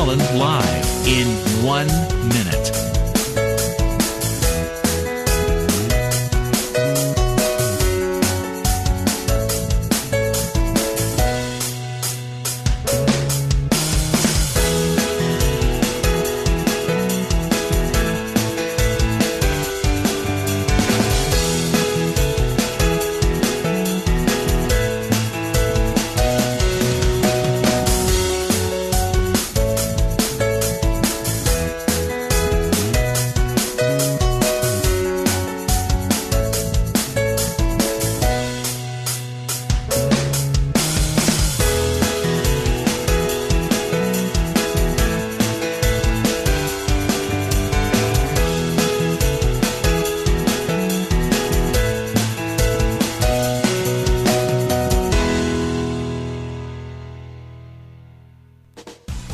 Cullen live in 1 minute.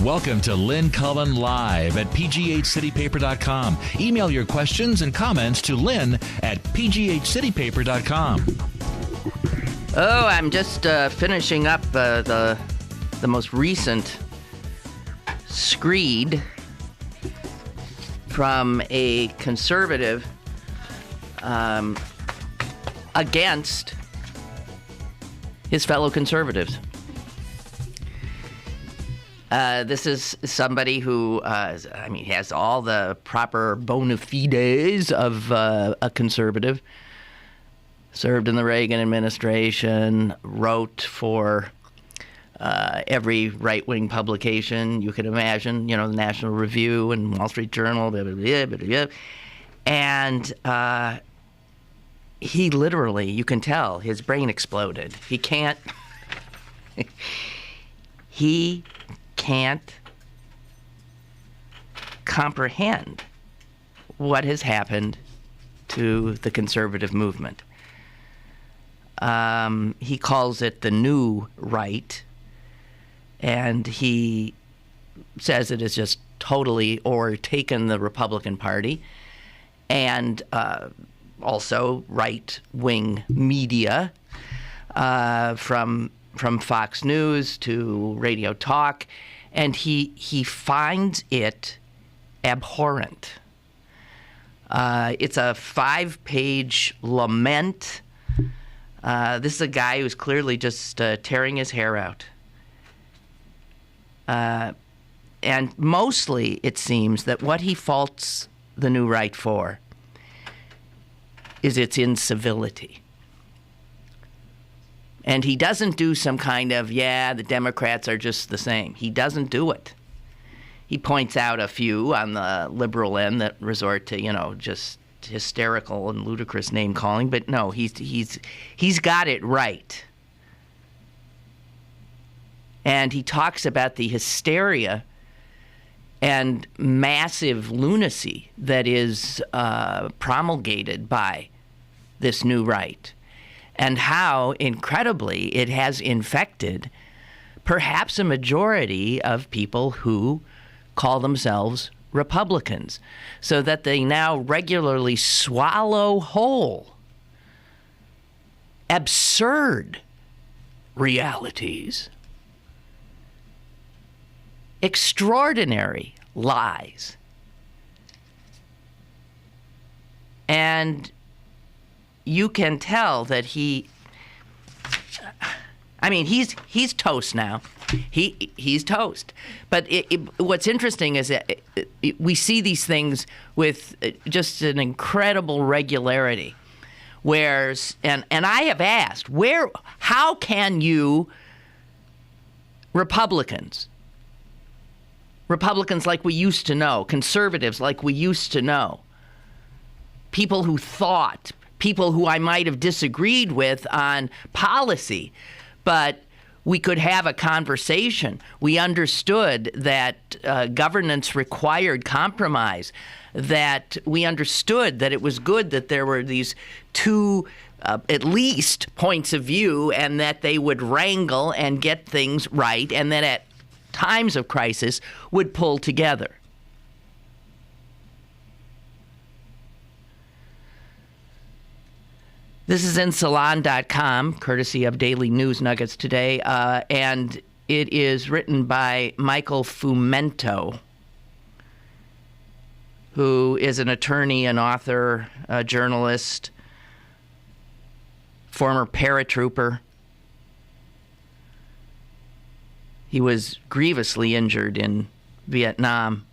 Welcome to Lynn Cullen Live at pghcitypaper.com. Email your questions and comments to lynn at pghcitypaper.com. Oh, I'm just finishing up the most recent screed from a conservative against his fellow conservatives. This is somebody who, has all the proper bona fides of a conservative. Served in the Reagan administration, wrote for every right-wing publication you could imagine, the National Review and Wall Street Journal, blah, blah, blah, blah, blah. And he literally, you can tell, his brain exploded. He can't comprehend what has happened to the conservative movement. He calls it the new right, and he says it has just totally overtaken the Republican Party, and also right-wing media, from Fox News to Radio Talk, and he finds it abhorrent. It's a 5-page lament. This is a guy who's clearly just tearing his hair out. And mostly it seems that what he faults the new right for is its incivility. And he doesn't do some kind of, the Democrats are just the same. He doesn't do it. He points out a few on the liberal end that resort to, just hysterical and ludicrous name calling. But no, he's got it right. And he talks about the hysteria and massive lunacy that is promulgated by this new right, and how, incredibly, it has infected perhaps a majority of people who call themselves Republicans, so that they now regularly swallow whole absurd realities, extraordinary lies. And you can tell that he's toast now. He's toast. But what's interesting is that we see these things with just an incredible regularity. And I have asked, how can you Republicans like we used to know, conservatives like we used to know, people who thought, people who I might have disagreed with on policy, but we could have a conversation. We understood that governance required compromise, that we understood that it was good that there were these two at least points of view, and that they would wrangle and get things right, and that at times of crisis would pull together. This is in Salon.com, courtesy of Daily News Nuggets today, and It is written by Michael Fumento, who is an attorney, an author, a journalist, former paratrooper. He was grievously injured in Vietnam.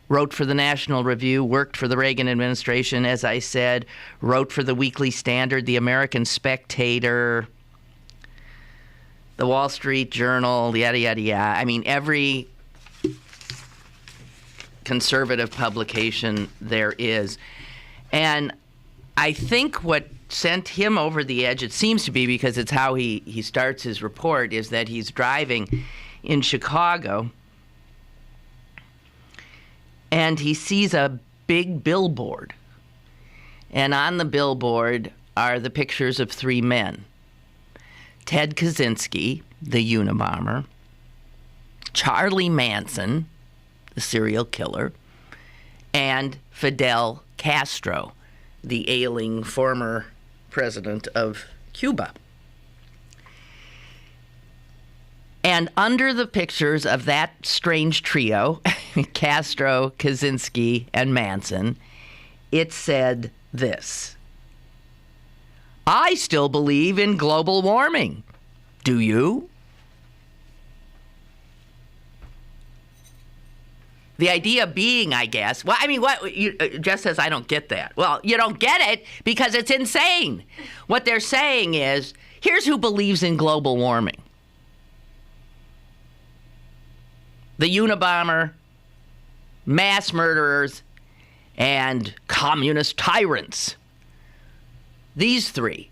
Wrote for the National Review, worked for the Reagan administration, as I said, wrote for the Weekly Standard, the American Spectator, the Wall Street Journal, yada, yada, yada. I mean, every conservative publication there is. And I think what sent him over the edge, it seems to be because it's how he starts his report, is that he's driving in Chicago and he sees a big billboard. And on the billboard are the pictures of three men. Ted Kaczynski, the Unabomber, Charlie Manson, the serial killer, and Fidel Castro, the ailing former president of Cuba. And under the pictures of that strange trio, Castro, Kaczynski, and Manson, it said this: I still believe in global warming. Do you? The idea being, I guess, well, I mean, Jess says, I don't get that. Well, you don't get it because it's insane. What they're saying is, here's who believes in global warming. The Unabomber, mass murderers, and communist tyrants. These three.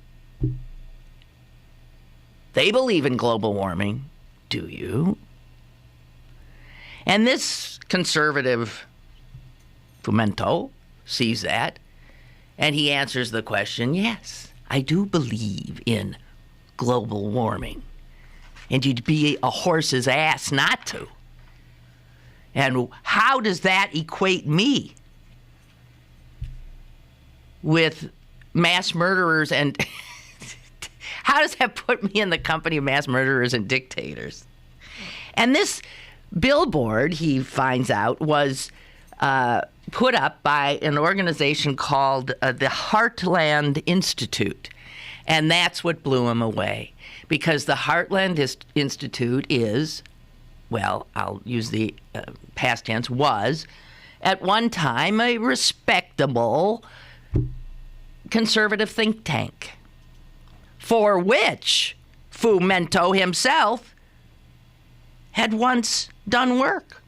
They believe in global warming. Do you? And this conservative Fumento sees that, and he answers the question, yes, I do believe in global warming. And you'd be a horse's ass not to. And how does that equate me with mass murderers and how does that put me in the company of mass murderers and dictators? And this billboard, he finds out, was put up by an organization called the Heartland Institute. And that's what blew him away. Because the Heartland Institute is, well, I'll use the past tense, was at one time a respectable conservative think tank, for which Fumento himself had once done work.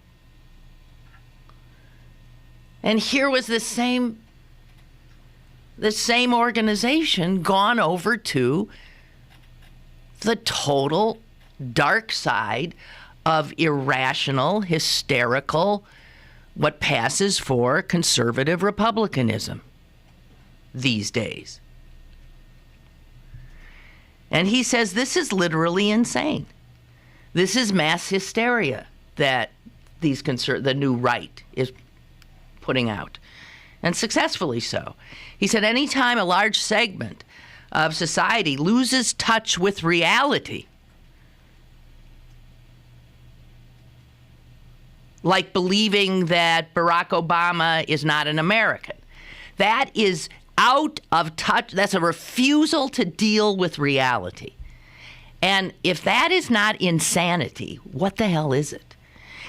And here was the same organization gone over to the total dark side of irrational, hysterical, what passes for conservative republicanism these days. And he says this is literally insane. This is mass hysteria that the new right is putting out, and successfully so. He said anytime a large segment of society loses touch with reality, like believing that Barack Obama is not an American, that is out of touch. That's a refusal to deal with reality. And if that is not insanity, what the hell is it?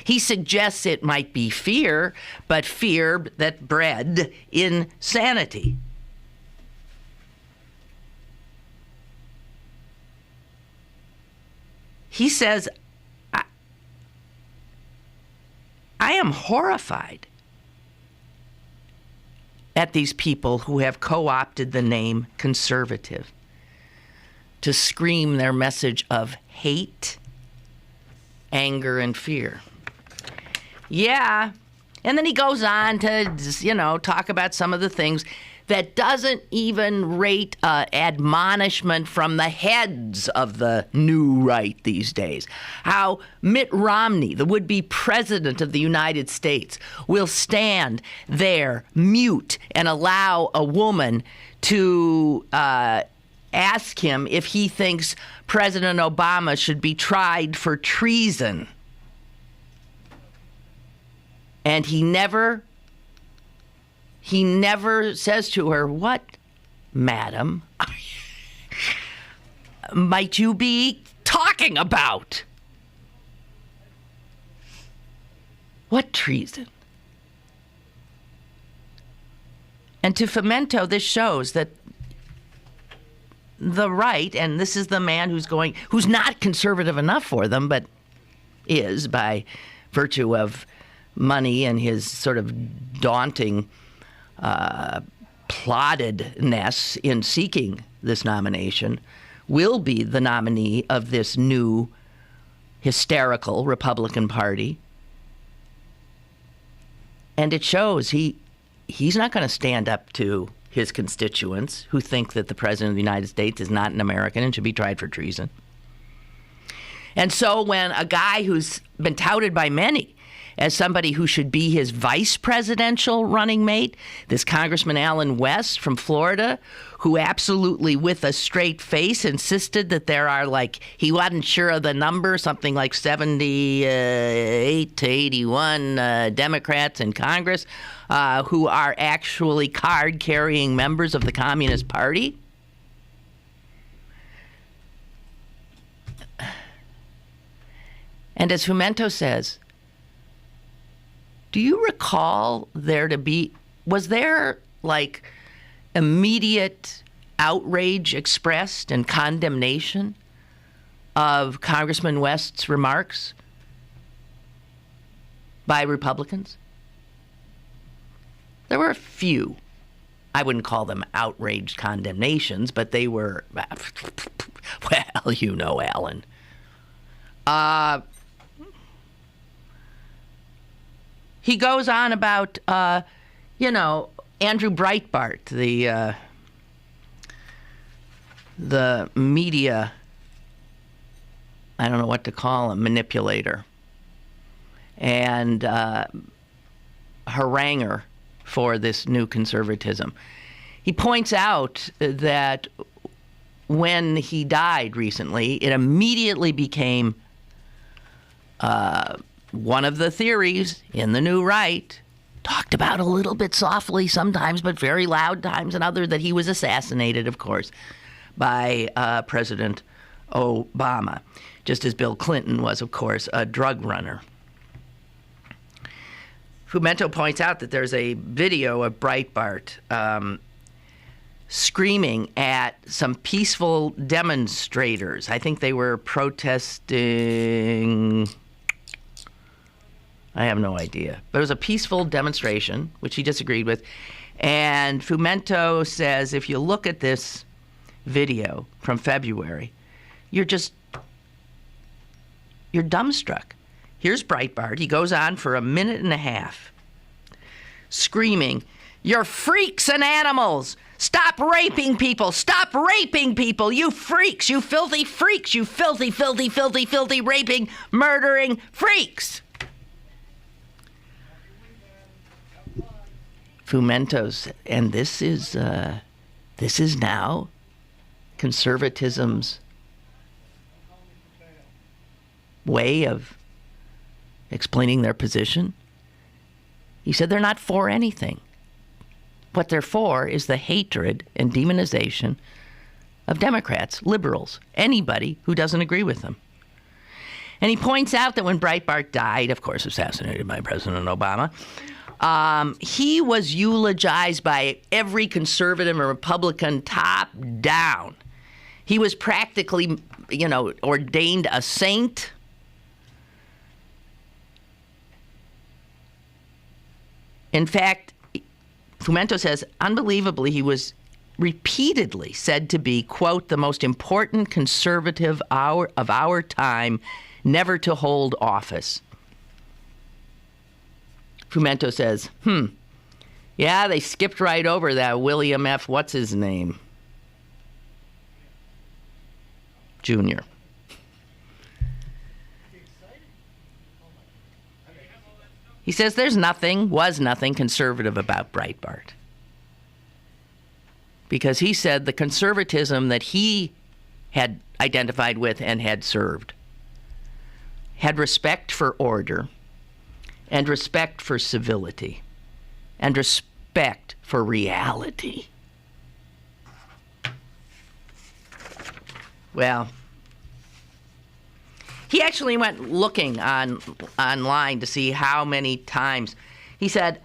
He suggests it might be fear, but fear that bred insanity. He says, I am horrified at these people who have co-opted the name conservative to scream their message of hate, anger, and fear. Yeah. And then he goes on to, talk about some of the things that doesn't even rate admonishment from the heads of the new right these days. How Mitt Romney, the would-be president of the United States, will stand there mute and allow a woman to ask him if he thinks President Obama should be tried for treason. And he never says to her, "What, madam, might you be talking about? What treason?" And to Fumento, this shows that the right, and this is the man who's not conservative enough for them, but is by virtue of money and his sort of daunting plottedness in seeking this nomination, will be the nominee of this new hysterical Republican Party. And it shows he's not going to stand up to his constituents who think that the President of the United States is not an American and should be tried for treason. And so when a guy who's been touted by many as somebody who should be his vice presidential running mate, this Congressman Alan West from Florida, who absolutely with a straight face insisted that there are, like, he wasn't sure of the number, something like 78 to 81 Democrats in Congress who are actually card-carrying members of the Communist Party. And as Fumento says, do you recall was there like immediate outrage expressed and condemnation of Congressman West's remarks by Republicans? There were a few. I wouldn't call them outraged condemnations, but they were, well, you know, Alan. He goes on about, Andrew Breitbart, the media, I don't know what to call him, manipulator and haranguer for this new conservatism. He points out that when he died recently, it immediately became one of the theories in the new right, talked about a little bit softly sometimes, but very loud times and other, that he was assassinated, of course, by President Obama, just as Bill Clinton was, of course, a drug runner. Fumento points out that there's a video of Breitbart screaming at some peaceful demonstrators. I think they were protesting, I have no idea. But it was a peaceful demonstration, which he disagreed with. And Fumento says, if you look at this video from February, you're dumbstruck. Here's Breitbart. He goes on for a minute and a half, screaming, "You're freaks and animals! Stop raping people! Stop raping people! You freaks! You filthy freaks! You filthy, filthy, filthy, filthy raping, murdering freaks!" Fumento's, and this is now conservatism's way of explaining their position. He said they're not for anything. What they're for is the hatred and demonization of Democrats, liberals, anybody who doesn't agree with them. And he points out that when Breitbart died, of course assassinated by President Obama, he was eulogized by every conservative and Republican top down. He was practically, ordained a saint. In fact, Fumento says, unbelievably, he was repeatedly said to be, quote, the most important conservative of our time, never to hold office. Fumento says, yeah, they skipped right over that William F. What's-his-name? Jr. He says was nothing conservative about Breitbart. because he said the conservatism that he had identified with and had served had respect for order and respect for civility and respect for reality. Well, he actually went looking online to see how many times. He said,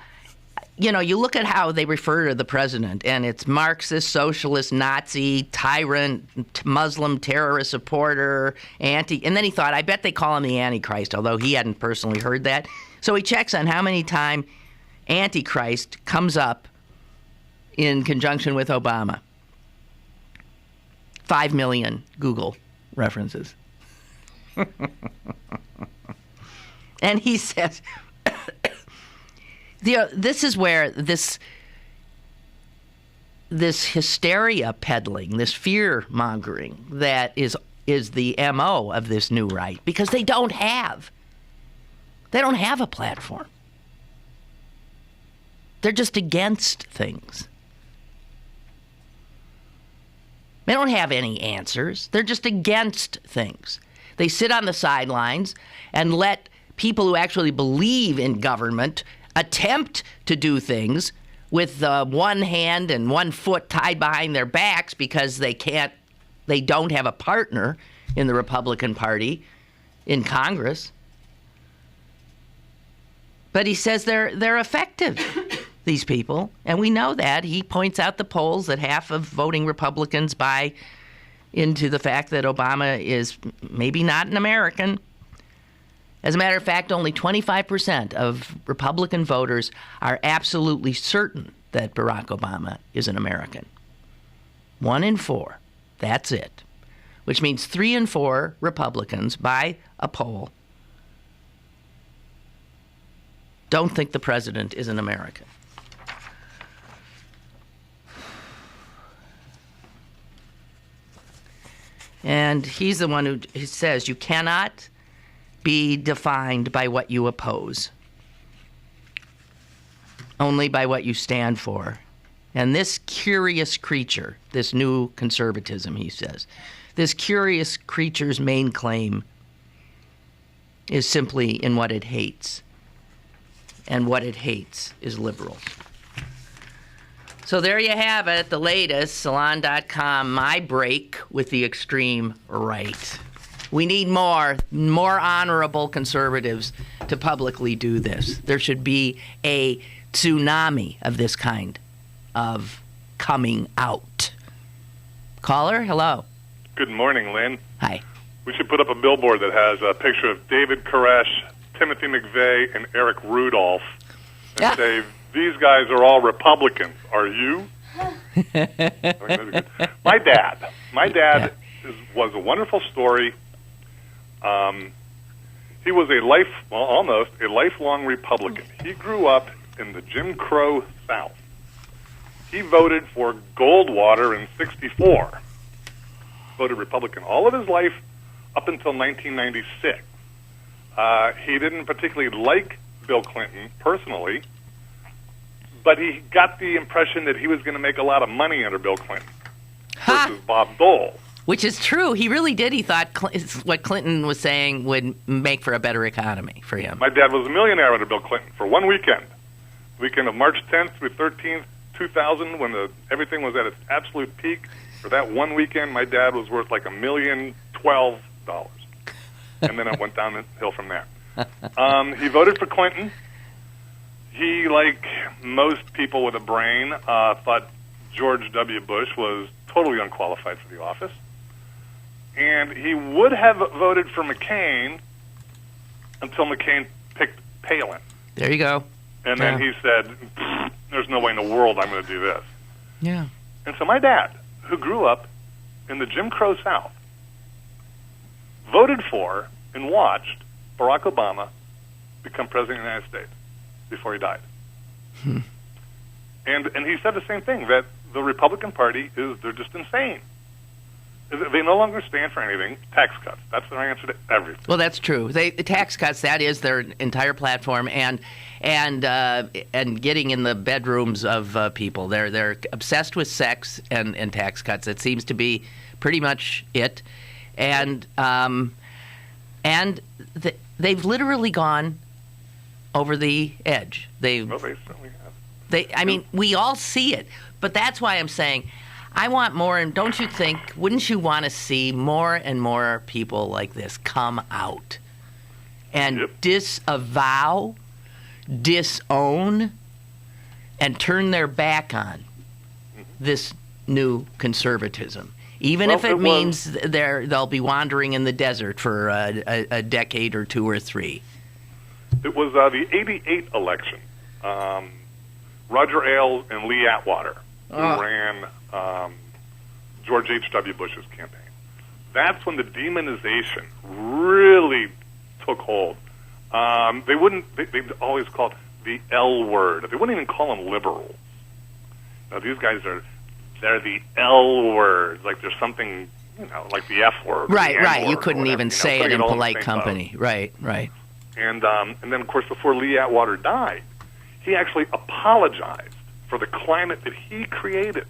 you know, you look at how they refer to the president, and it's Marxist, socialist, Nazi, tyrant, Muslim, terrorist supporter, and then he thought, I bet they call him the Antichrist, although he hadn't personally heard that. So he checks on how many times Antichrist comes up in conjunction with Obama. 5 million Google references. And he says, this is where this hysteria peddling, this fear mongering that is the MO of this new right, because they don't have a platform. They're just against things. They don't have any answers. They're just against things. They sit on the sidelines and let people who actually believe in government attempt to do things with one hand and one foot tied behind their backs because they don't have a partner in the Republican Party in Congress. But he says they're effective, these people, and we know that. He points out the polls that half of voting Republicans buy into the fact that Obama is maybe not an American. As a matter of fact, only 25% of Republican voters are absolutely certain that Barack Obama is an American. 1 in 4, that's it. Which means 3 in 4 Republicans, by a poll, don't think the president is an American. And he's the one who says you cannot be defined by what you oppose, only by what you stand for. And this curious creature, this new conservatism, he says, this curious creature's main claim is simply in what it hates. And what it hates is liberals. So there you have it, the latest, Salon.com, my break with the extreme right. We need more honorable conservatives to publicly do this. There should be a tsunami of this kind of coming out. Caller, hello. Good morning, Lynn. Hi. We should put up a billboard that has a picture of David Koresh, Timothy McVeigh, and Eric Rudolph, and say, these guys are all Republicans. Are you? My dad was a wonderful story. He was almost a lifelong Republican. He grew up in the Jim Crow South. He voted for Goldwater in '64. Voted Republican all of his life up until 1996. He didn't particularly like Bill Clinton personally, but he got the impression that he was going to make a lot of money under Bill Clinton versus Bob Dole. Which is true. He really did. He thought what Clinton was saying would make for a better economy for him. My dad was a millionaire under Bill Clinton for one weekend. The weekend of March 10th through 13th, 2000, when everything was at its absolute peak. For that one weekend, my dad was worth like $1,012,000. And then it went down the hill from there. He voted for Clinton. He, like most people with a brain, thought George W. Bush was totally unqualified for the office. And he would have voted for McCain until McCain picked Palin. There you go. And then he said, there's no way in the world I'm going to do this. Yeah. And so my dad, who grew up in the Jim Crow South, voted for and watched Barack Obama become president of the United States before he died. And he said the same thing, that the Republican Party they're just insane. They no longer stand for anything. Tax cuts. That's their answer to everything. Well, that's true. The tax cuts, that is their entire platform, and getting in the bedrooms of people. They're obsessed with sex and tax cuts. It seems to be pretty much it. And they've literally gone over the edge. Well, they certainly have. I mean, we all see it. But that's why I'm saying I want more, and don't you think, wouldn't you want to see more and more people like this come out and disavow, disown, and turn their back on this new conservatism? Even if it means they'll be wandering in the desert for a decade or two or three. It was the '88 election. Roger Ailes and Lee Atwater who ran George H.W. Bush's campaign. That's when the demonization really took hold. They'd always call it the L word. They wouldn't even call them liberals. Now, these guys they're the L word, like there's something, like the F word. Right. You couldn't even say it in polite company. Right. And then, of course, before Lee Atwater died, he actually apologized for the climate that he created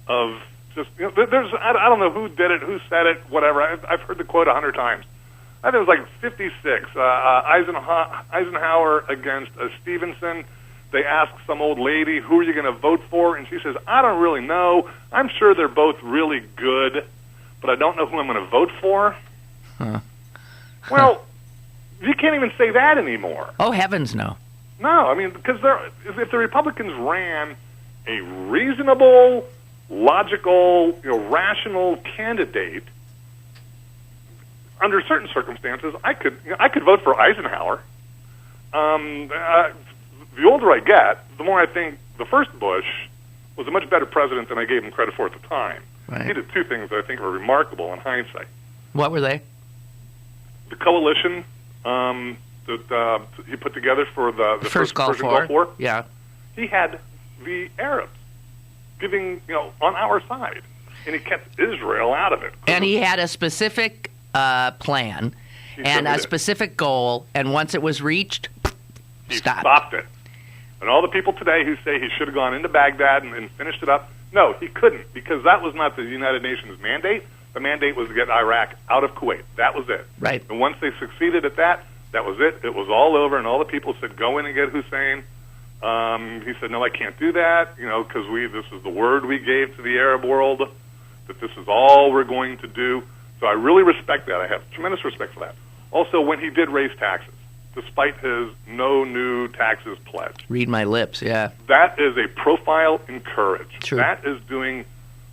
of just, there's, I don't know who did it, who said it, whatever. I've heard the quote 100 times. I think it was like 56. Eisenhower against Stevenson. They asked some old lady, who are you going to vote for? And she says, I don't really know. I'm sure they're both really good, but I don't know who I'm going to vote for. Huh. Well, you can't even say that anymore. Oh, heavens no. No, I mean, because if the Republicans ran a reasonable, logical, rational candidate, under certain circumstances, I could vote for Eisenhower. The older I get, the more I think the first Bush was a much better president than I gave him credit for at the time. Right. He did two things that I think were remarkable in hindsight. What were they? The coalition that he put together for the first Gulf Gulf War. Yeah. He had the Arabs giving, on our side, and he kept Israel out of it. And he had a specific plan and a specific goal, and once it was reached, he stopped it. And all the people today who say he should have gone into Baghdad and finished it up, no, he couldn't, because that was not the United Nations mandate. The mandate was to get Iraq out of Kuwait. That was it. Right. And once they succeeded at that, that was it. It was all over, and all the people said, go in and get Hussein. He said, no, I can't do that, because this is the word we gave to the Arab world, that this is all we're going to do. So I really respect that. I have tremendous respect for that. Also, when he did raise taxes, despite his no new taxes pledge. Read my lips, yeah. That is a profile in courage. True. That is doing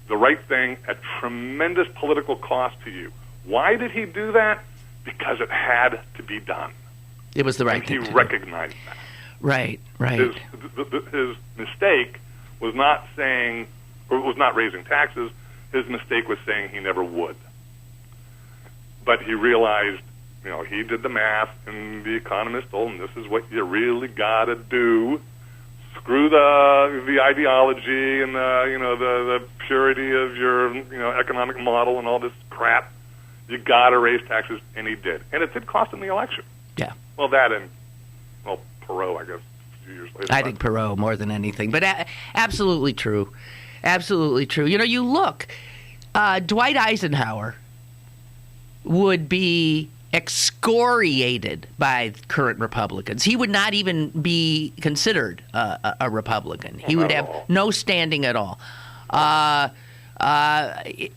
the right thing at tremendous political cost to you. Why did he do that? Because it had to be done. It was the right thing to do. He recognized that. Right. His mistake was not raising taxes. His mistake was saying he never would. But he realized, he did the math, and the economist told him, this is what you really got to do. Screw the ideology and the purity of your economic model and all this crap. You got to raise taxes, and he did. And it did cost him the election. Yeah. Well, that and Perot, I guess, a few years later. I think Perot more than anything, but absolutely true. Absolutely true. You look, Dwight Eisenhower would be excoriated by current Republicans. He would not even be considered a Republican. He would have no standing at all.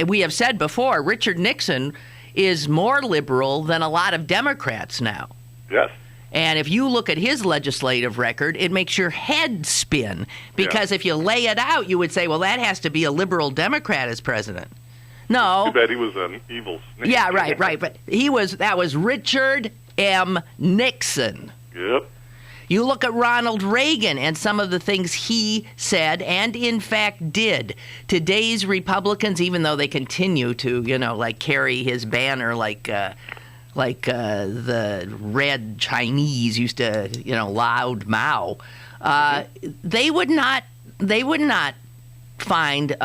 We have said before, Richard Nixon is more liberal than a lot of Democrats now. Yes. And if you look at his legislative record, it makes your head spin. Because if you lay it out, you would say, well, that has to be a liberal Democrat as president. No. Too bad he was an evil snake. Yeah, right. But that was Richard M. Nixon. Yep. You look at Ronald Reagan and some of the things he said and, in fact, did. Today's Republicans, even though they continue to, carry his banner like the red Chinese used to, loud Mao, they would not find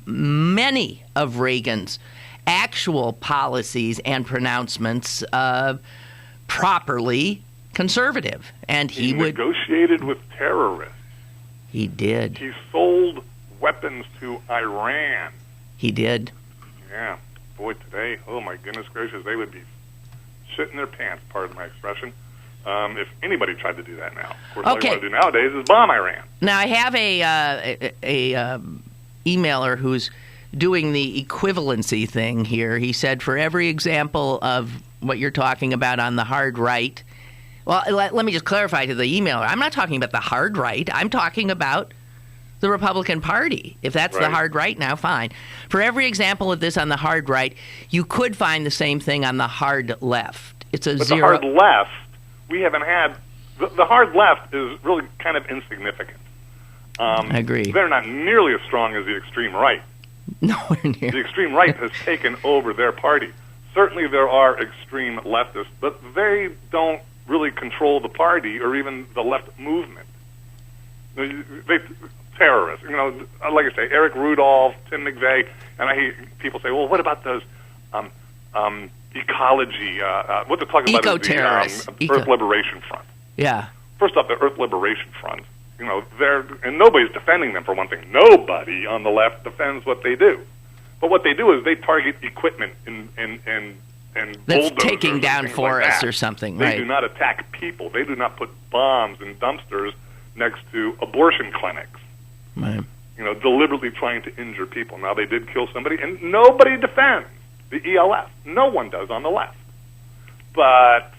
many of Reagan's actual policies and pronouncements properly conservative. And he would negotiated with terrorists. He did. He sold weapons to Iran. He did. Yeah. Boy, today, oh my goodness gracious, they would be shitting their pants, pardon my expression, if anybody tried to do that now. Of course, all you want to do nowadays is bomb Iran. Now, I have a emailer who's doing the equivalency thing here. He said for every example of what you're talking about on the hard right, well, let me just clarify to the emailer. I'm not talking about the hard right. I'm talking about the Republican Party. If that's the hard right now, fine. For every example of this on the hard right, you could find the same thing on the hard left. It's a but zero. The hard left, we haven't had. The hard left is really kind of insignificant. I agree. They're not nearly as strong as the extreme right. Nowhere near. The extreme right has taken over their party. Certainly there are extreme leftists, but they don't really control the party or even the left movement. They terrorists, like I say, Eric Rudolph, Tim McVeigh, and I hear people say, well, what about those ecology, what they're talking about is the Earth Liberation Front. Yeah. First off, the Earth Liberation Front, and nobody's defending them for one thing. Nobody on the left defends what they do. But what they do is they target equipment and that's bulldozers taking down forests like or something, They right? do not attack people. They do not put bombs in dumpsters next to abortion clinics. Right. Deliberately trying to injure people. Now, they did kill somebody, and nobody defends the ELF. No one does on the left. But,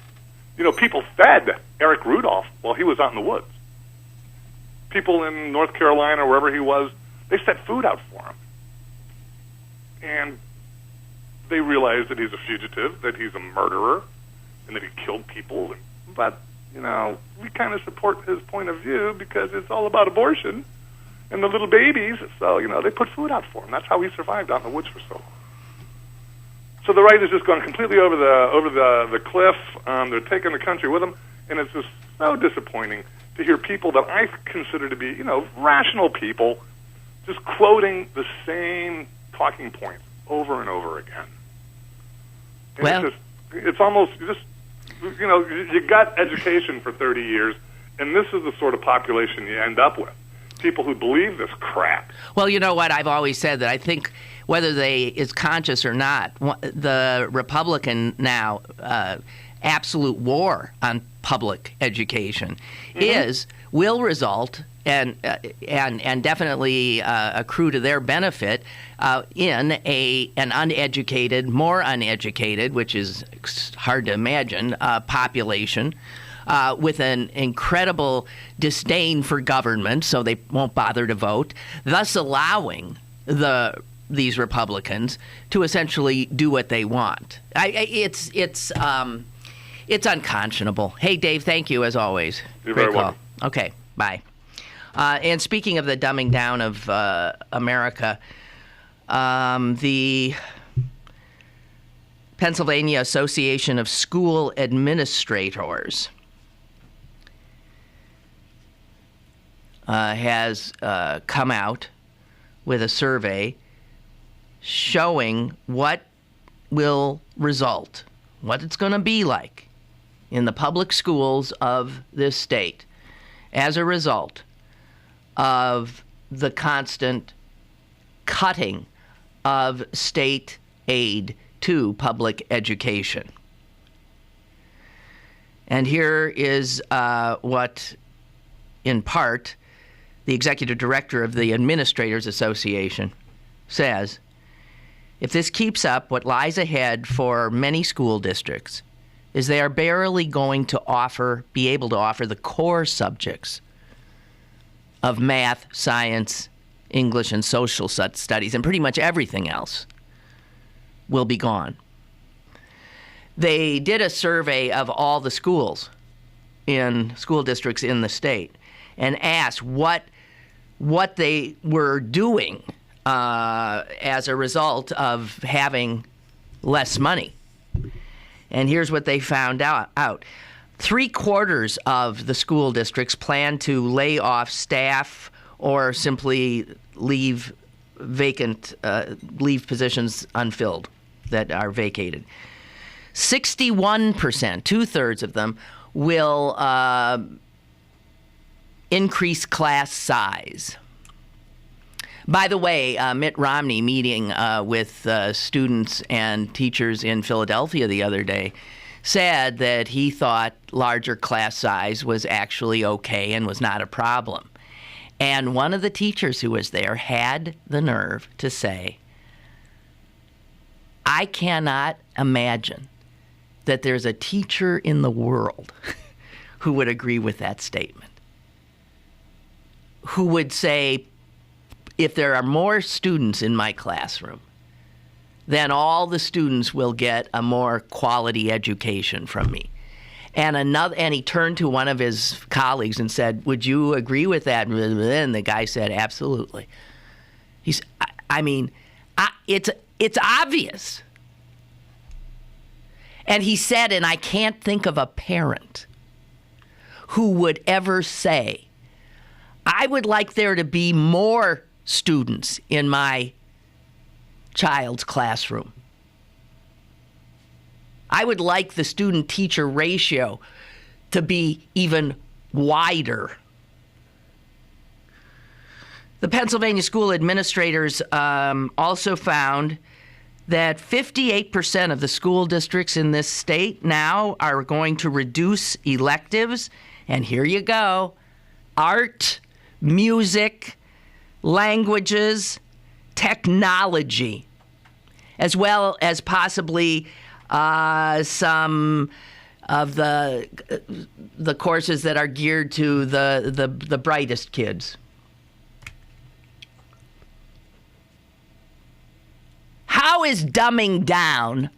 people fed Eric Rudolph while he was out in the woods. People in North Carolina, wherever he was, they set food out for him. And they realized that he's a fugitive, that he's a murderer, and that he killed people. But, we kind of support his point of view because it's all about abortion and the little babies. So, they put food out for him. That's how he survived out in the woods for so long. So the right has just gone completely over the cliff. They're taking the country with them, and it's just so disappointing to hear people that I consider to be, rational people, just quoting the same talking points over and over again. And it's almost just, you got education for 30 years, and this is the sort of population you end up with. People who believe this crap. Well, you know what? I've always said that I think whether is conscious or not, the Republican now absolute war on public education will result and definitely accrue to their benefit in an uneducated, more uneducated, which is hard to imagine, population. With an incredible disdain for government, so they won't bother to vote, thus allowing these Republicans to essentially do what they want. It's unconscionable. Hey, Dave, thank you as always. You're Great very call. welcome. Okay, bye. And speaking of the dumbing down of America, the Pennsylvania Association of School Administrators has come out with a survey showing what will result, what it's going to be like in the public schools of this state as a result of the constant cutting of state aid to public education. And here is what, in part, the executive director of the Administrators Association says. If this keeps up, what lies ahead for many school districts is they are barely going to be able to offer the core subjects of math, science, English, and social studies, and pretty much everything else will be gone. They did a survey of all the schools in school districts in the state and asked what they were doing as a result of having less money. And here's what they found out. 3/4 of the school districts plan to lay off staff or simply leave positions unfilled that are vacated. 61%, 2/3 of them, will increase class size. By the way, Mitt Romney meeting with students and teachers in Philadelphia the other day said that he thought larger class size was actually okay and was not a problem. And one of the teachers who was there had the nerve to say, I cannot imagine that there's a teacher in the world who would agree with that statement, who would say, if there are more students in my classroom, then all the students will get a more quality education from me. And he turned to one of his colleagues and said, would you agree with that? And the guy said, absolutely. It's obvious. And he said, and I can't think of a parent who would ever say, I would like there to be more students in my child's classroom. I would like the student-teacher ratio to be even wider. The Pennsylvania school administrators also found that 58% of the school districts in this state now are going to reduce electives. And here you go, art, music, languages, technology, as well as possibly some of the courses that are geared to the brightest kids. How is dumbing down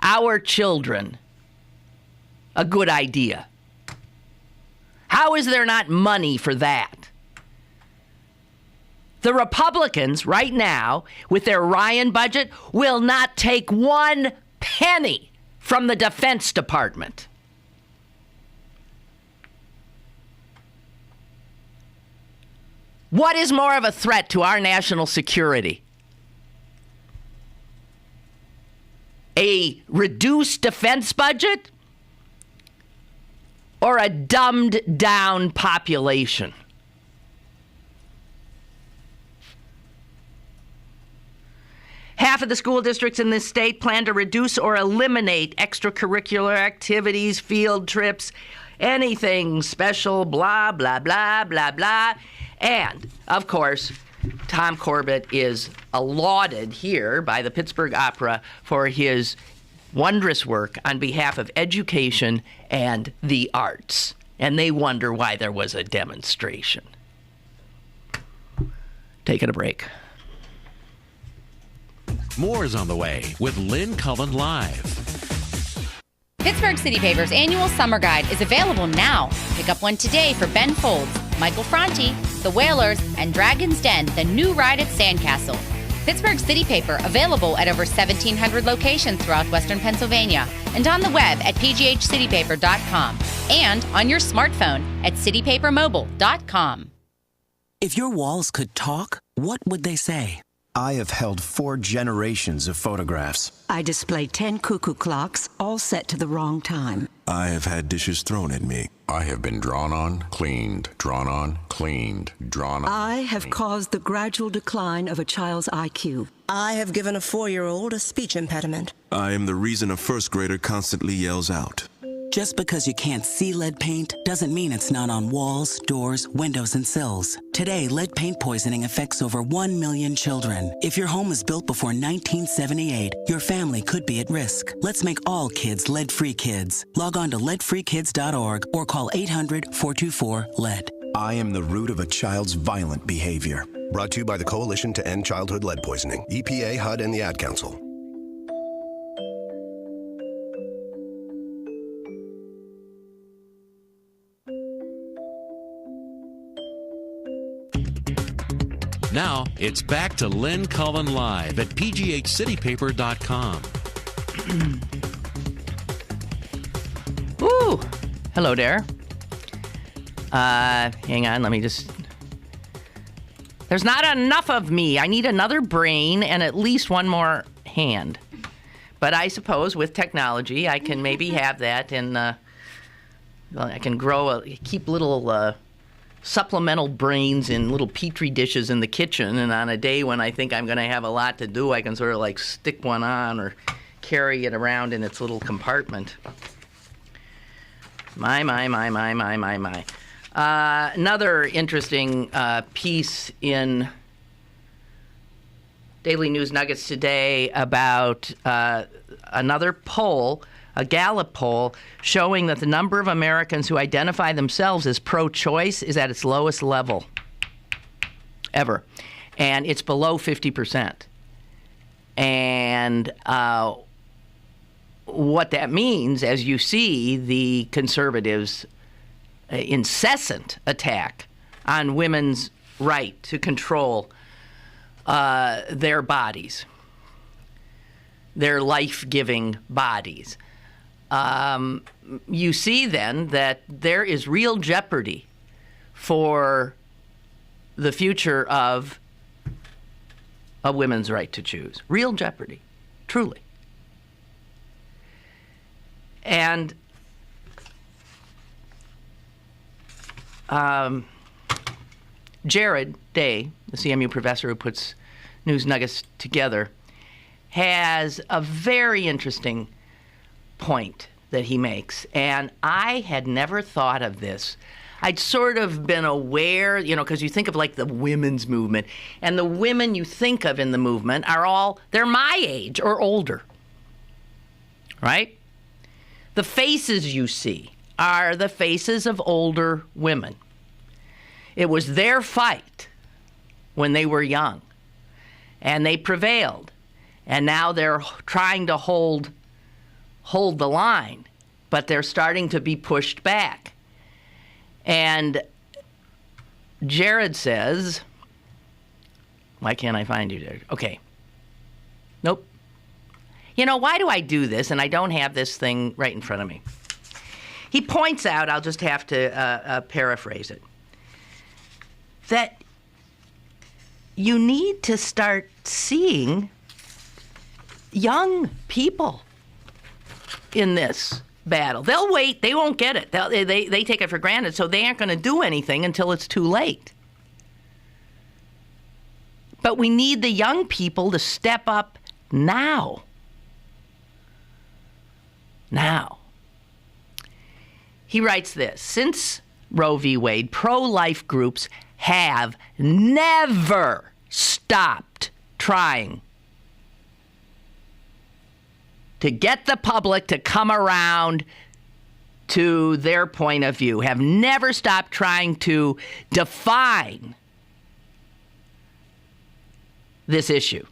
our children a good idea? How is there not money for that? The Republicans right now, with their Ryan budget, will not take one penny from the Defense Department. What is more of a threat to our national security? A reduced defense budget or a dumbed down population? Half of the school districts in this state plan to reduce or eliminate extracurricular activities, field trips, anything special, blah, blah, blah, blah, blah. And, of course, Tom Corbett is lauded here by the Pittsburgh Opera for his wondrous work on behalf of education and the arts. And they wonder why there was a demonstration. Taking a break. More is on the way with Lynn Cullen Live. Pittsburgh City Paper's annual summer guide is available now. Pick up one today for Ben Folds, Michael Franti, The Whalers, and Dragon's Den, the new ride at Sandcastle. Pittsburgh City Paper available at over 1,700 locations throughout Western Pennsylvania and on the web at pghcitypaper.com and on your smartphone at citypapermobile.com. If your walls could talk, what would they say? I have held 4 generations of photographs. I display 10 cuckoo clocks, all set to the wrong time. I have had dishes thrown at me. I have been drawn on, cleaned, drawn on, cleaned, drawn on. I have caused the gradual decline of a child's IQ. I have given a 4-year-old a speech impediment. I am the reason a first grader constantly yells out. Just because you can't see lead paint doesn't mean it's not on walls, doors, windows, and sills. Today, lead paint poisoning affects over 1 million children. If your home was built before 1978, your family could be at risk. Let's make all kids lead-free kids. Log on to leadfreekids.org or call 800-424-LEAD. I am the root of a child's violent behavior. Brought to you by the Coalition to End Childhood Lead Poisoning, EPA, HUD, and the Ad Council. Now, it's back to Lynn Cullen Live at pghcitypaper.com. Ooh, hello there. Hang on, let me just There's not enough of me. I need another brain and at least one more hand. But I suppose with technology, I can maybe have that, and I can keep little supplemental brains in little petri dishes in the kitchen. And on a day when I think I'm going to have a lot to do, I can sort of like stick one on or carry it around in its little compartment. My. Another interesting piece in Daily News Nuggets today about another poll, a Gallup poll, showing that the number of Americans who identify themselves as pro-choice is at its lowest level ever. And it's below 50%. And what that means, as you see, the conservatives' incessant attack on women's right to control their bodies, their life-giving bodies. You see then that there is real jeopardy for the future of a women's right to choose. Real jeopardy, truly. And Jared Day, the CMU professor who puts News Nuggets together, has a very interesting point that he makes. And I had never thought of this. I'd sort of been aware, because you think of like the women's movement, and the women you think of in the movement they're my age or older, right? The faces you see are the faces of older women. It was their fight when they were young, and they prevailed. And now they're trying to hold the line, but they're starting to be pushed back. And Jared says, why can't I find you, Jared? Okay. Nope. Why do I do this? And I don't have this thing right in front of me. He points out, I'll just have to paraphrase it, that you need to start seeing young people in this battle. They'll wait. They won't get it. They take it for granted, so they aren't going to do anything until it's too late. But we need the young people to step up now. Now. He writes this: since Roe v. Wade, pro-life groups have never stopped trying to get the public to come around to their point of view, have never stopped trying to define this issue.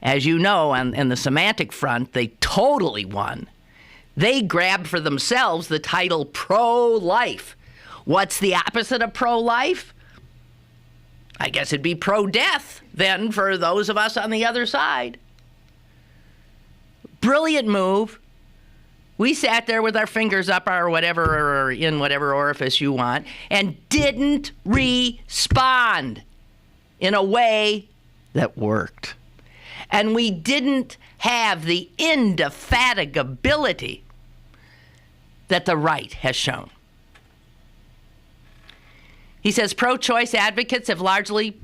As you know, on the semantic front, they totally won. They grabbed for themselves the title pro-life. What's the opposite of pro-life? I guess it'd be pro-death then for those of us on the other side. Brilliant move. We sat there with our fingers up or whatever, or in whatever orifice you want, and didn't respond in a way that worked. And we didn't have the indefatigability that the right has shown. He says pro-choice advocates have largely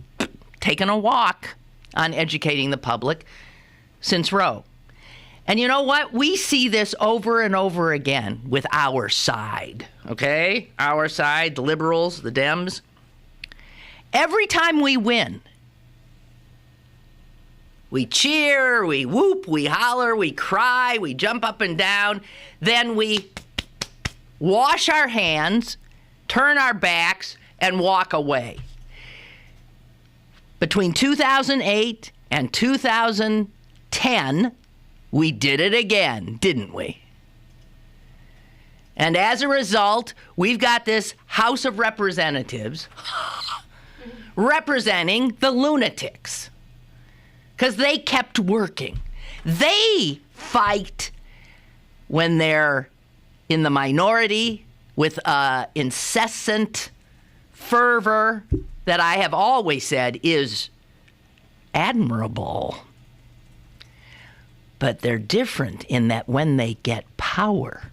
taken a walk on educating the public since Roe. And you know what? We see this over and over again with our side, okay? Our side, the liberals, the Dems. Every time we win, we cheer, we whoop, we holler, we cry, we jump up and down. Then we wash our hands, turn our backs, and walk away. Between 2008 and 2010, we did it again, didn't we? And as a result, we've got this House of Representatives representing the lunatics because they kept working. They fight when they're in the minority with incessant fervor that I have always said is admirable. But they're different in that when they get power,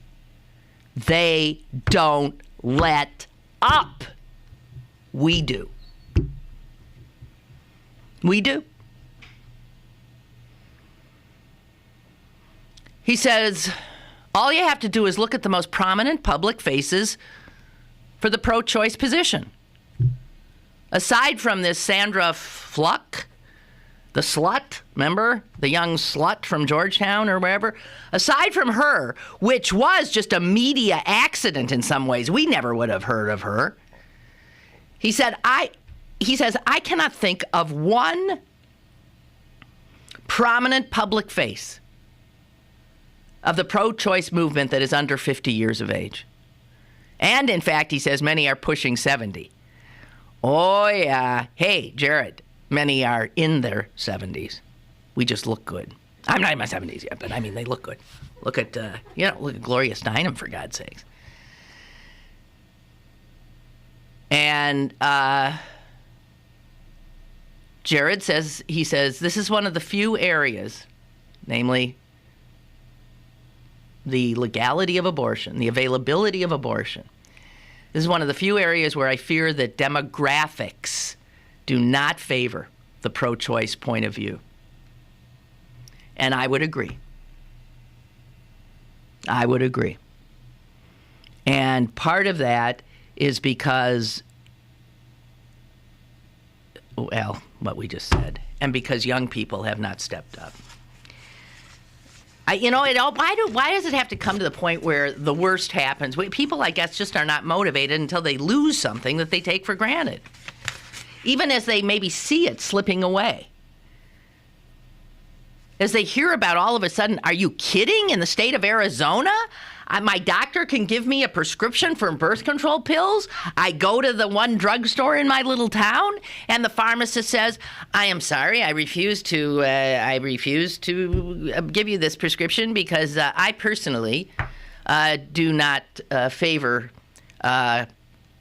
they don't let up. We do. We do. He says, all you have to do is look at the most prominent public faces for the pro-choice position. Aside from this Sandra Fluck, the slut, remember? The young slut from Georgetown or wherever? Aside from her, which was just a media accident in some ways, we never would have heard of her. He says, I cannot think of one prominent public face of the pro-choice movement that is under 50 years of age. And in fact, he says many are pushing 70. Oh, yeah. Hey, Jared, many are in their 70s. We just look good. I'm not in my 70s yet, but I mean, they look good. Look at, look at Gloria Steinem, for God's sakes. And Jared says, this is one of the few areas, namely the legality of abortion, the availability of abortion. This is one of the few areas where I fear that demographics do not favor the pro-choice point of view. And I would agree. I would agree. And part of that is because, well, what we just said, and because young people have not stepped up. Why does it have to come to the point where the worst happens? People, I guess, just are not motivated until they lose something that they take for granted, even as they maybe see it slipping away. As they hear about all of a sudden, are you kidding? In the state of Arizona, my doctor can give me a prescription for birth control pills. I go to the one drugstore in my little town, and the pharmacist says, "I am sorry, I refuse to give you this prescription because I personally do not favor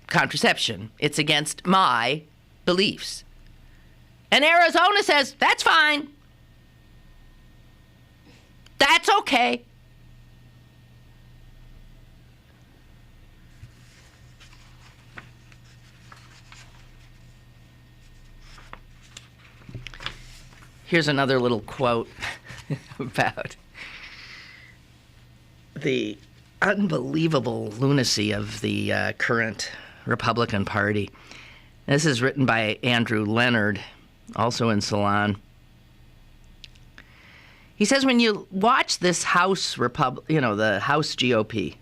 contraception. It's against my beliefs." And Arizona says, "That's fine. That's okay." Here's another little quote about the unbelievable lunacy of the current Republican Party. This is written by Andrew Leonard, also in Salon. He says, when you watch this House the House GOP,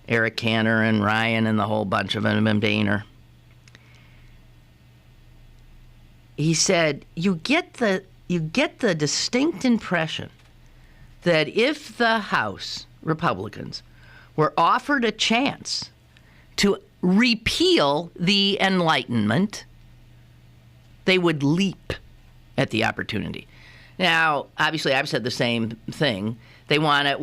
Eric Cantor and Ryan and the whole bunch of them and Boehner, he said, you get the distinct impression that if the House Republicans were offered a chance to repeal the Enlightenment, they would leap at the opportunity. Now, obviously, I've said the same thing. They want to,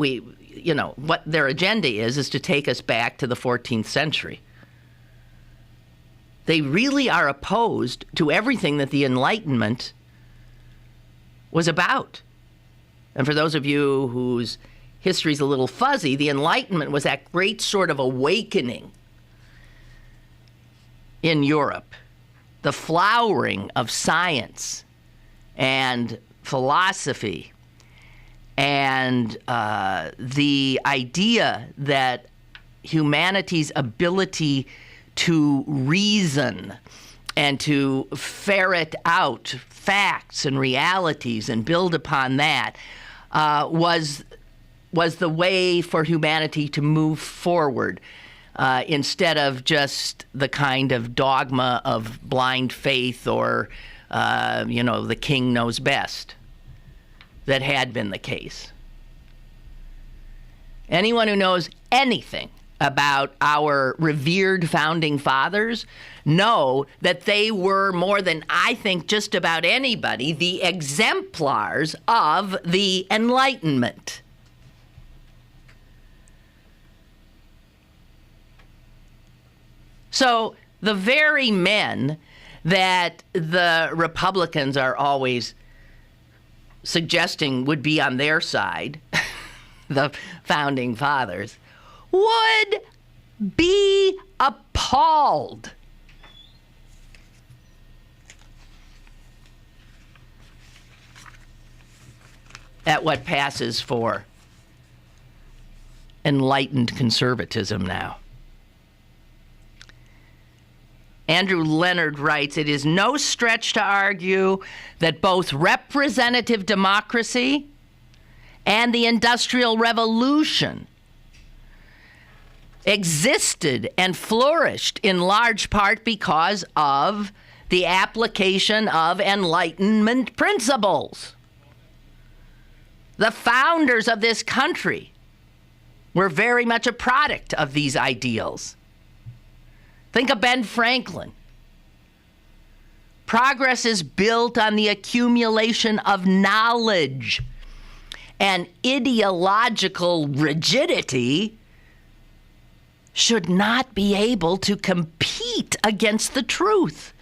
what their agenda is to take us back to the 14th century. They really are opposed to everything that the Enlightenment was about. And for those of you whose history's a little fuzzy, the Enlightenment was that great sort of awakening in Europe, the flowering of science and philosophy, and the idea that humanity's ability to reason and to ferret out facts and realities and build upon that was the way for humanity to move forward, instead of just the kind of dogma of blind faith or the king knows best that had been the case. Anyone who knows anything about our revered founding fathers know that they were, more than I think just about anybody, the exemplars of the Enlightenment. So The very men that the Republicans are always suggesting would be on their side, the founding fathers, would be appalled at what passes for enlightened conservatism now. Andrew Leonard writes, it is no stretch to argue that both representative democracy and the Industrial Revolution existed and flourished in large part because of the application of Enlightenment principles. The founders of this country were very much a product of these ideals. Think of Ben Franklin. Progress is built on the accumulation of knowledge, and ideological rigidity should not be able to compete against the truth.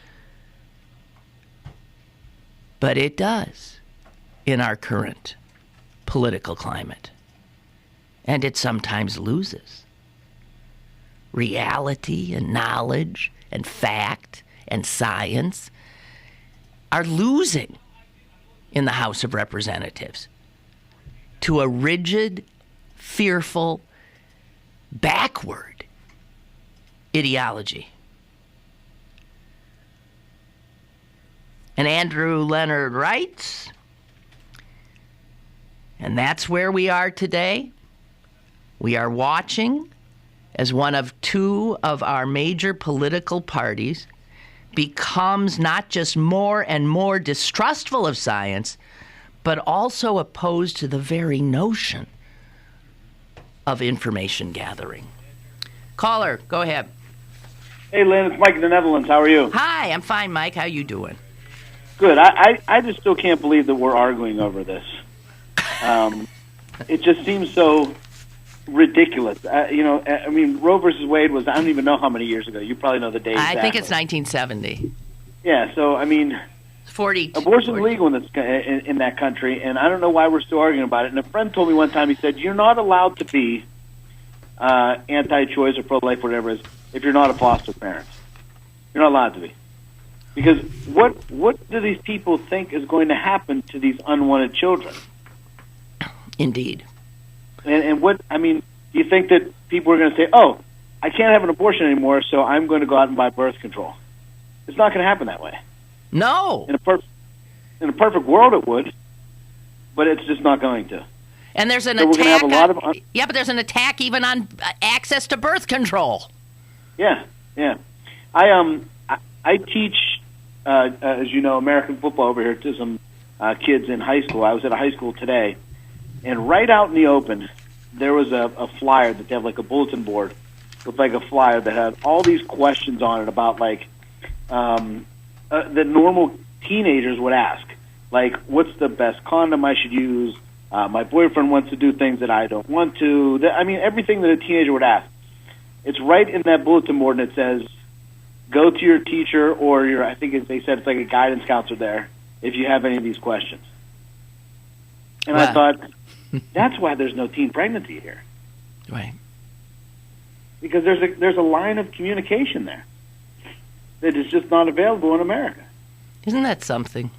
But it does in our current political climate. And it sometimes loses. Reality and knowledge and fact and science are losing in the House of Representatives to a rigid, fearful, backward ideology. And Andrew Leonard writes, and that's where we are today. We are watching as one of two of our major political parties becomes not just more and more distrustful of science, but also opposed to the very notion of information gathering. Caller, go ahead. Hey, Lynn, it's Mike in the Netherlands. How are you? Hi, I'm fine, Mike. How you doing? Good. I just still can't believe that we're arguing over this. It just seems so ridiculous. I mean, Roe versus Wade was, I don't even know how many years ago. You probably know the date exactly. I think it's 1970. Yeah, so, I mean, 40. Abortion is legal in that country, and I don't know why we're still arguing about it. And a friend told me one time, he said, you're not allowed to be anti-choice or pro-life, whatever it is, if you're not a foster parent. You're not allowed to be. Because what do these people think is going to happen to these unwanted children? Indeed. And what, I mean, do you think that people are going to say, oh, I can't have an abortion anymore, so I'm going to go out and buy birth control? It's not going to happen that way. No. In a perfect world, it would, but it's just not going to. And there's an so attack. We're gonna have a lot of yeah, but there's an attack even on access to birth control. Yeah, yeah. I teach, as you know, American football over here to some kids in high school. I was at a high school today, and right out in the open, there was a flyer that they have like a bulletin board with like a flyer that had all these questions on it about like that normal teenagers would ask, like, what's the best condom I should use? My boyfriend wants to do things that I don't want to. I mean, everything that a teenager would ask. It's right in that bulletin board, and it says, go to your teacher or your, I think they said it's like a guidance counselor there, if you have any of these questions. And I thought, that's why there's no teen pregnancy here. Right. Because there's a line of communication there that is just not available in America. Isn't that something?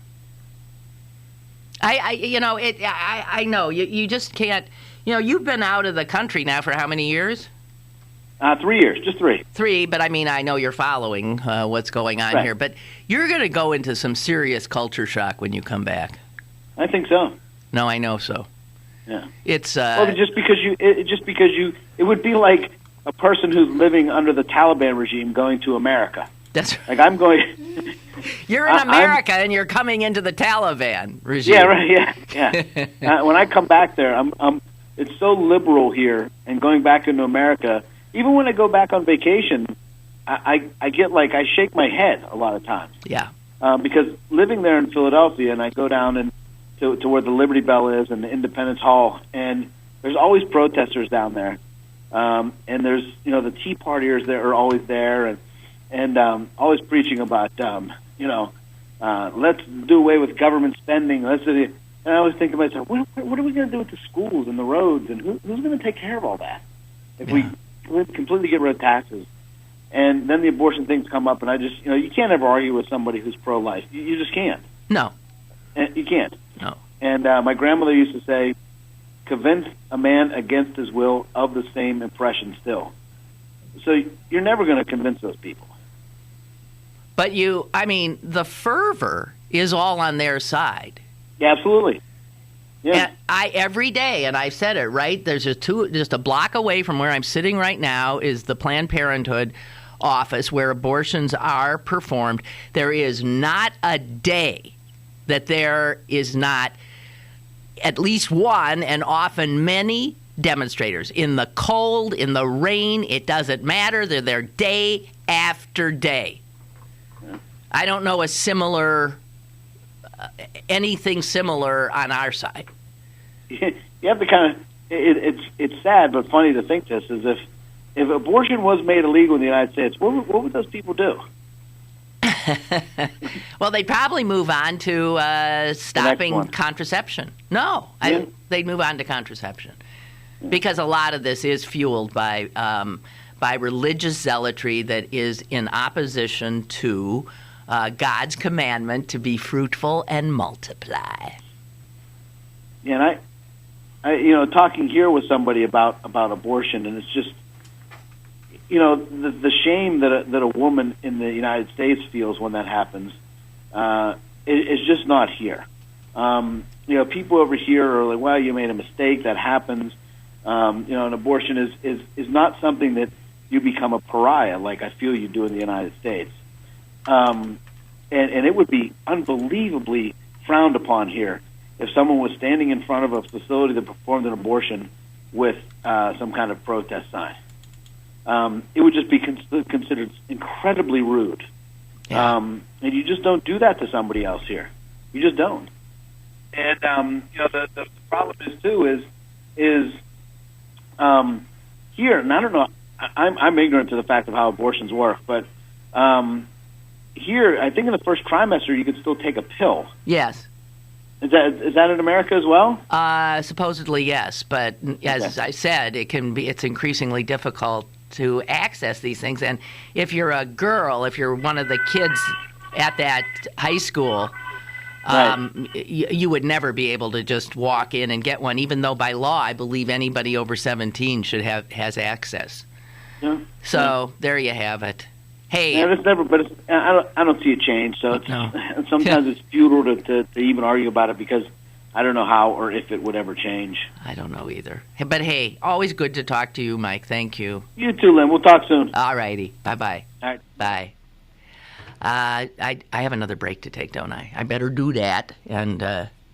I know you just can't. You've been out of the country now for how many years? 3 years, just three. 3, but I mean, I know you're following what's going on here. But you're going to go into some serious culture shock when you come back. I think so. No, I know so. Yeah. It's well, just because it would be like a person who's living under the Taliban regime going to America. That's like I'm going. You're in America and you're coming into the Taliban regime. Yeah, right. Yeah. When I come back there, it's so liberal here, and going back into America. Even when I go back on vacation, I get like I shake my head a lot of times. Yeah. Because living there in Philadelphia, and I go down and to where the Liberty Bell is and the Independence Hall, and there's always protesters down there, and there's the Tea Partiers that are always there, and and always preaching about, let's do away with government spending. And I always think to myself, what are we going to do with the schools and the roads, and who's going to take care of all that if we completely get rid of taxes? And then the abortion things come up, and I just, you can't ever argue with somebody who's pro-life. You just can't. No. You can't. No. And my grandmother used to say, convince a man against his will of the same impression still. So you're never going to convince those people. But the fervor is all on their side. Yeah, absolutely. Yeah. And every day, and I've said it, right? There's just a block away from where I'm sitting right now is the Planned Parenthood office where abortions are performed. There is not a day that there is not at least one, and often many, demonstrators. In the cold, in the rain, it doesn't matter. They're there day after day. Yeah. I don't know anything similar on our side. You have to kind of, it's sad but funny to think this, is if abortion was made illegal in the United States, what would those people do? Well, they'd probably move on to stopping contraception. No, they'd move on to contraception. Yeah. Because a lot of this is fueled by religious zealotry that is in opposition to God's commandment to be fruitful and multiply. Yeah, and I talking here with somebody about abortion, and it's just, the shame that a woman in the United States feels when that happens is just not here. People over here are like, well, you made a mistake, that happens. An abortion is not something that you become a pariah like I feel you do in the United States. And it would be unbelievably frowned upon here if someone was standing in front of a facility that performed an abortion with some kind of protest sign. It would just be considered incredibly rude. Yeah. And you just don't do that to somebody else here. You just don't. And the problem is too is here, and I don't know, I'm ignorant to the fact of how abortions work, but here, I think in the first trimester you could still take a pill. Yes. Is that in America as well? Supposedly yes, but as I said, it's increasingly difficult to access these things. And if you're a girl, if you're one of the kids at that high school, you would never be able to just walk in and get one, even though by law I believe anybody over 17 has access. Yeah. So there you have it. Hey, I don't see a change. So sometimes it's futile to even argue about it because I don't know how or if it would ever change. I don't know either. But hey, always good to talk to you, Mike. Thank you. You too, Lynn. We'll talk soon. All righty. Bye-bye. All right. Bye. I have another break to take, don't I? I better do that. And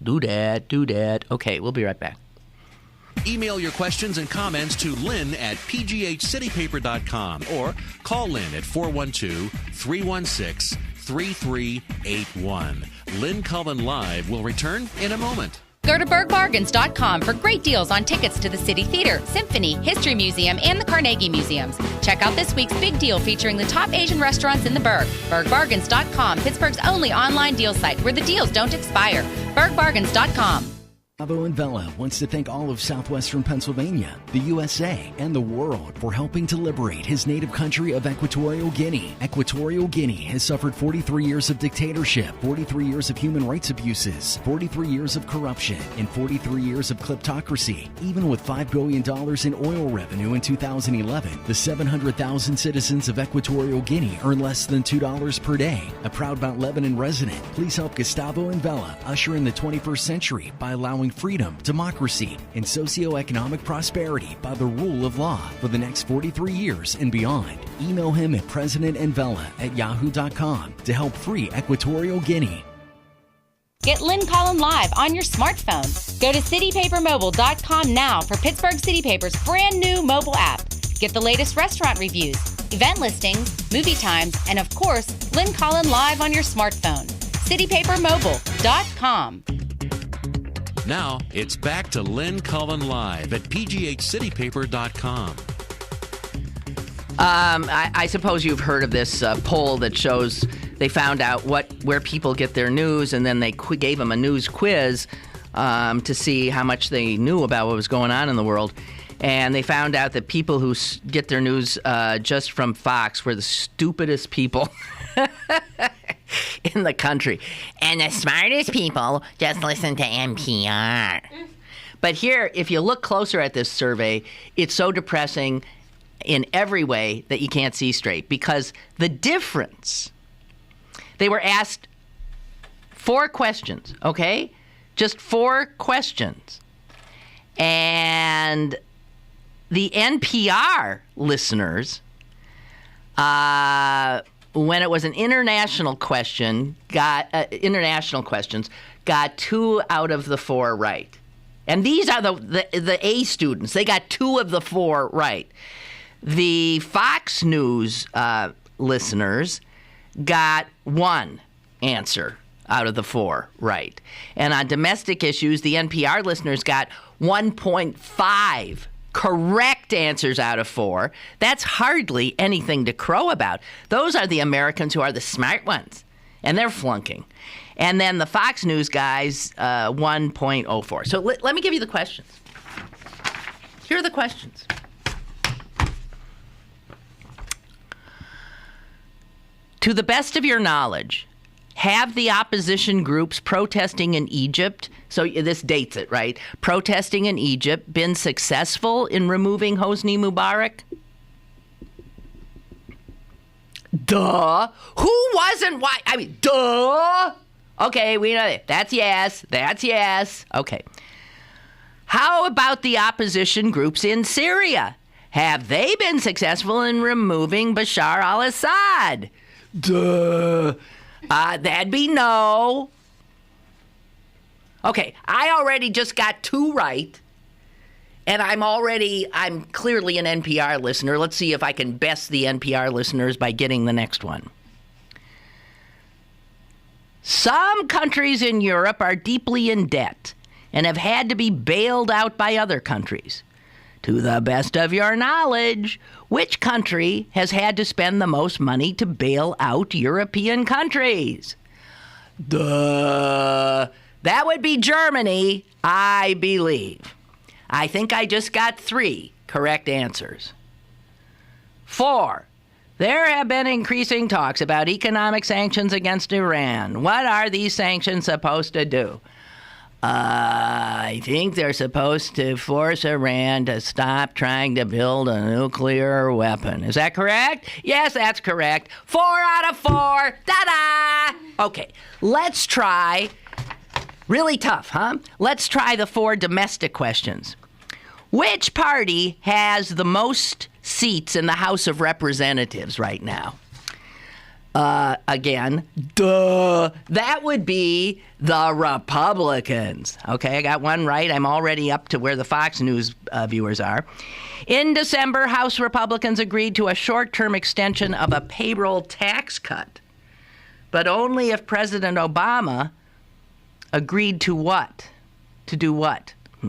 do that. Okay, we'll be right back. Email your questions and comments to Lynn at pghcitypaper.com or call Lynn at 412-316-3381. Lynn Cullen Live will return in a moment. Go to bergbargains.com for great deals on tickets to the City Theater, Symphony, History Museum, and the Carnegie Museums. Check out this week's big deal featuring the top Asian restaurants in the Berg. Bergbargains.com, Pittsburgh's only online deal site where the deals don't expire. Bergbargains.com. Gustavo and Vela wants to thank all of southwestern Pennsylvania, the USA, and the world for helping to liberate his native country of Equatorial Guinea. Equatorial Guinea has suffered 43 years of dictatorship, 43 years of human rights abuses, 43 years of corruption, and 43 years of kleptocracy. Even with $5 billion in oil revenue in 2011, the 700,000 citizens of Equatorial Guinea earn less than $2 per day. A proud Mount Lebanon resident, please help Gustavo and Vela usher in the 21st century by allowing freedom, democracy, and socioeconomic prosperity by the rule of law for the next 43 years and beyond. Email him at presidentandvela@yahoo.com to help free Equatorial Guinea. Get Lynn Cullen Live on your smartphone. Go to citypapermobile.com now for Pittsburgh City Paper's brand new mobile app. Get the latest restaurant reviews, event listings, movie times, and of course, Lynn Cullen Live on your smartphone. citypapermobile.com. Now, it's back to Lynn Cullen Live at pghcitypaper.com. I suppose you've heard of this poll that shows they found out where people get their news, and then they gave them a news quiz to see how much they knew about what was going on in the world. And they found out that people who get their news just from Fox were the stupidest people in the country. And the smartest people just listen to NPR. But here, if you look closer at this survey, it's so depressing in every way that you can't see straight. Because the difference, they were asked 4 questions, okay? Just 4 questions. And the NPR listeners, when it was an international question, international questions, got 2 out of the 4 right. And these are the A students. They got 2 of the 4 right. The Fox News listeners got 1 answer out of the 4 right. And on domestic issues, the NPR listeners got 1.5 correct answers out of 4. That's hardly anything to crow about. Those are the Americans who are the smart ones, and they're flunking. And then the Fox News guys, 1.04. So let me give you the questions. Here are the questions. To the best of your knowledge, have the opposition groups protesting in Egypt, so this dates it, right? Protesting in Egypt been successful in removing Hosni Mubarak? Duh. Who wasn't? Why? I mean, duh. Okay, we know that. That's yes. That's yes. Okay. How about the opposition groups in Syria? Have they been successful in removing Bashar al-Assad? Duh. That'd be no. Okay, I already just got 2 right. And I'm clearly an NPR listener. Let's see if I can best the NPR listeners by getting the next one. Some countries in Europe are deeply in debt and have had to be bailed out by other countries. To the best of your knowledge, which country has had to spend the most money to bail out European countries? That would be Germany, I believe. I think I just got 3 correct answers. 4. There have been increasing talks about economic sanctions against Iran. What are these sanctions supposed to do? I think they're supposed to force Iran to stop trying to build a nuclear weapon. Is that correct? Yes, that's correct. 4 out of 4. Ta-da! Okay, let's try. Really tough, huh? Let's try the 4 domestic questions. Which party has the most seats in the House of Representatives right now? Again, duh. That would be the Republicans. Okay, I got 1 right. I'm already up to where the Fox News viewers are. In December, House Republicans agreed to a short-term extension of a payroll tax cut, but only if President Obama agreed to what? To do what? I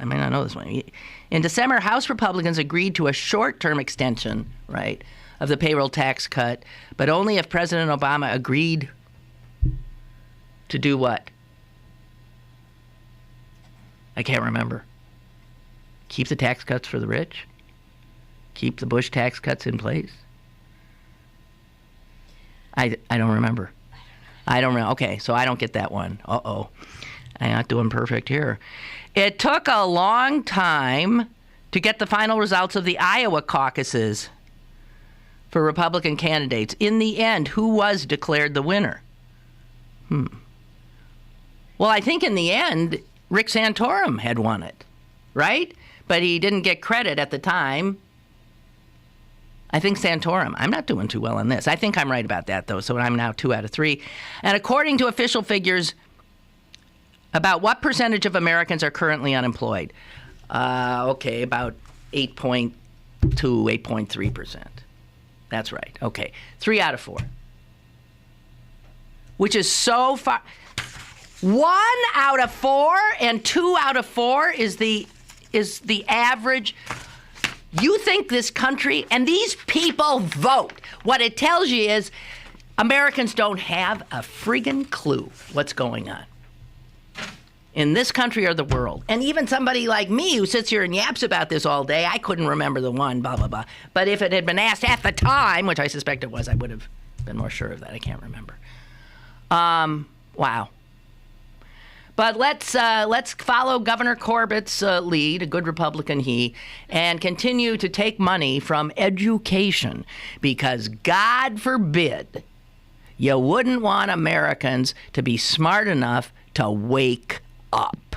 may not know this one. In December, House Republicans agreed to a short-term extension, right, of the payroll tax cut, but only if President Obama agreed to do what? I can't remember. Keep the tax cuts for the rich? Keep the Bush tax cuts in place? I don't remember. I don't know. Okay, so I don't get that one. Uh-oh. I'm not doing perfect here. It took a long time to get the final results of the Iowa caucuses for Republican candidates. In the end, who was declared the winner? Well, I think in the end, Rick Santorum had won it, right? But he didn't get credit at the time. I think Santorum. I'm not doing too well on this. I think I'm right about that, though, so I'm now 2 out of 3. And according to official figures, about what percentage of Americans are currently unemployed? Okay, about 8.2, 8.3%. That's right. Okay, 3 out of 4. Which is so far. 1 out of 4 and 2 out of 4 is the average. You think this country and these people vote. What it tells you is Americans don't have a friggin' clue what's going on in this country or the world. And even somebody like me who sits here and yaps about this all day, I couldn't remember the one, blah, blah, blah. But if it had been asked at the time, which I suspect it was, I would have been more sure of that. I can't remember. Wow. But let's follow Governor Corbett's lead, a good Republican he, and continue to take money from education because God forbid you wouldn't want Americans to be smart enough to wake up.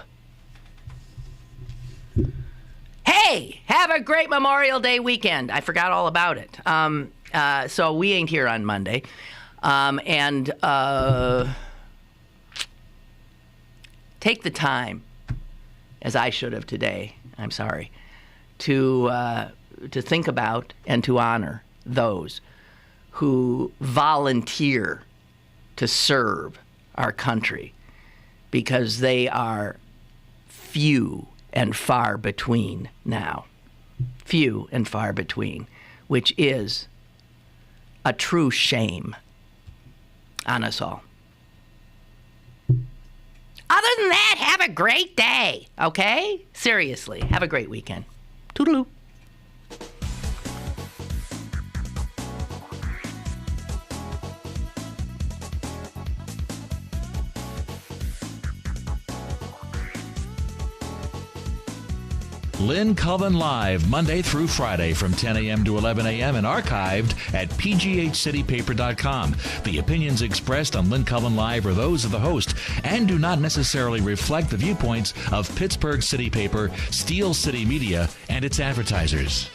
Hey, have a great Memorial Day weekend. I forgot all about it. So we ain't here on Monday. Take the time, as I should have today, I'm sorry, to think about and to honor those who volunteer to serve our country, because they are few and far between now. Few and far between, which is a true shame on us all. Other than that, have a great day, okay? Seriously, have a great weekend. Toodaloo. Lynn Cullen Live, Monday through Friday from 10 a.m. to 11 a.m. and archived at pghcitypaper.com. The opinions expressed on Lynn Cullen Live are those of the host and do not necessarily reflect the viewpoints of Pittsburgh City Paper, Steel City Media, and its advertisers.